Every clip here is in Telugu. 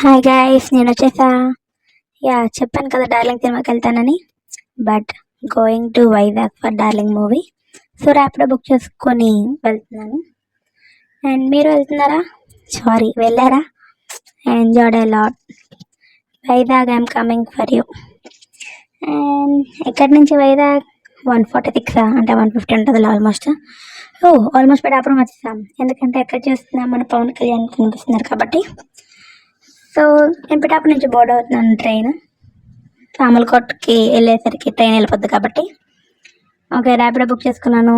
హాయ్ గైస్, నేను వచ్చేసా. చెప్పాను కదా డార్లింగ్ సినిమాకి వెళ్తానని. But going to Vizag for darling movie. So Rapido book చేసుకొని వెళ్తున్నాను. అండ్ మీరు వెళ్తున్నారా? సారీ, వెళ్ళారా? Enjoyed a lot. Vizag I'm coming for you. And ఎక్కడి నుంచి వైజాగ్? 146 అంటే 150 ఉంటుంది ఆల్మోస్ట్. ఆల్మోస్ట్ పడాపురం వచ్చేసాం. ఎందుకంటే ఎక్కడ చూస్తున్నాం, మన పవన్ కళ్యాణ్ కనిపిస్తున్నారు కాబట్టి. సో నేను పిఠాపురం నుంచి బోర్డ్ అవుతున్నాను. ట్రైన్ సామలకోటకి వెళ్ళేసరికి ట్రైన్ వెళ్ళిపోద్ది కాబట్టి ఓకే ర్యాపిడో బుక్ చేసుకున్నాను.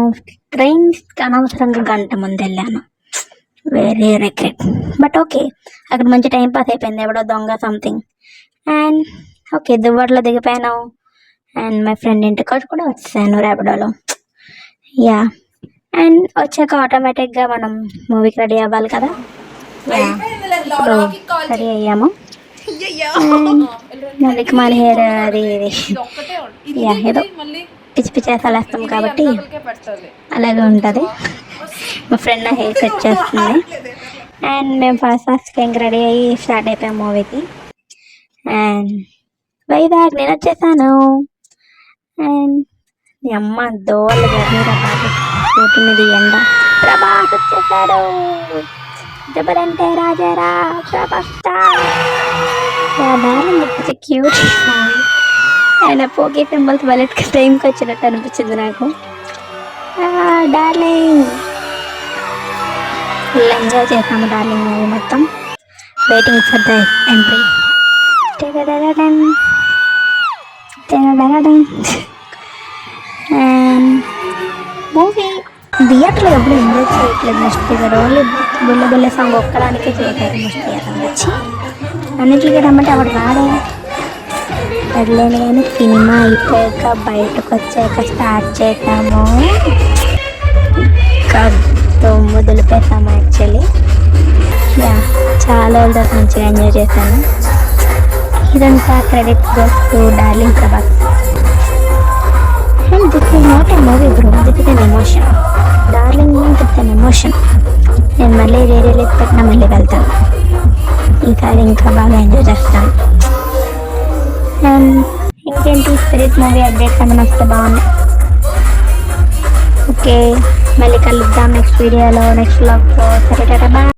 ట్రైన్కి అనవసరంగా గంట ముందు వెళ్ళాను. Very regret. బట్ ఓకే, అక్కడ మంచి టైం పాస్ అయిపోయింది. ఎవడో దొంగ సంథింగ్. అండ్ ఓకే దువ్వాడలో దిగిపోయాను. అండ్ మై ఫ్రెండ్ ఇంటికి కూడా వచ్చేసాను ర్యాపిడోలో. అండ్ వచ్చాక ఆటోమేటిక్గా మనం మూవీకి రెడీ అవ్వాలి కదా. రెడీ అయ్యాము. మళ్ళీ హెయిర్ అది ఏదో పిచ్చి పిచ్చి వేసాలు వేస్తాం కాబట్టి అలాగే ఉంటుంది. మా ఫ్రెండ్ నా హెయిర్ సెట్ చేస్తుంది. అండ్ మేము ఫస్ట్ ఇంక రెడీ అయ్యి స్టార్ట్ అయిపోయాం మూవీకి. అండ్ వైజాగ్ నేను వచ్చేసాను. అండ్ మీ అమ్మ దోళ్ళు గర్నీరా బాబు, రోడ్డు మీద ఎండ. ప్రభాస్ వచ్చేసాడు. జబరంటే రాజారా ప్రభాస్ క్యూట్. ఆయన పోకే సింబల్స్ బలెట్ టైంకి వచ్చినట్టు అనిపించింది నాకు. డార్లింగ్ ఫుల్ ఎంజాయ్ చేసాము డార్లింగ్ మూవీ మొత్తం. Waiting for the entry. Movie థియేటర్లో ఎప్పుడు ఎంజాయ్ చేయట్లేదు. నెక్స్ట్ థియేటర్ ఓన్లీ బుల్ల బుల్ల సాంగ్ ఒక్కడానికే చేశారు. నెక్స్ట్ థియేటర్ వచ్చి అన్నింటికి రమ్మంటే అప్పుడు రాడే వెళ్ళలేను. కానీ సినిమా అయిపోయాక బయటకు వచ్చాక స్టార్ట్ చేసాము. దులిపేసాము యాక్చువల్లీ. చాలా రోజుల తర్వాత మంచిగా ఎంజాయ్ చేశాను. ఇదంతా credit goes to darling Prabhas. And this is not a movie bro, this is an emotion. Darling it's an emotion. నేను మళ్ళీ రిలీజ్ పెట్టినా మళ్ళీ వెళ్తాను. ఈసారి ఇంకా బాగా ఎంజాయ్ చేస్తాను. అండ్ ఇంకేంటి స్పిరిట్ మూవీ అప్డేట్స్ ఏమైనా వస్తే బాగుంది. ఓకే మళ్ళీ కలుద్దాం నెక్స్ట్ వీడియోలో, నెక్స్ట్ వ్లాగ్లో. సరే టాటా బాయ్.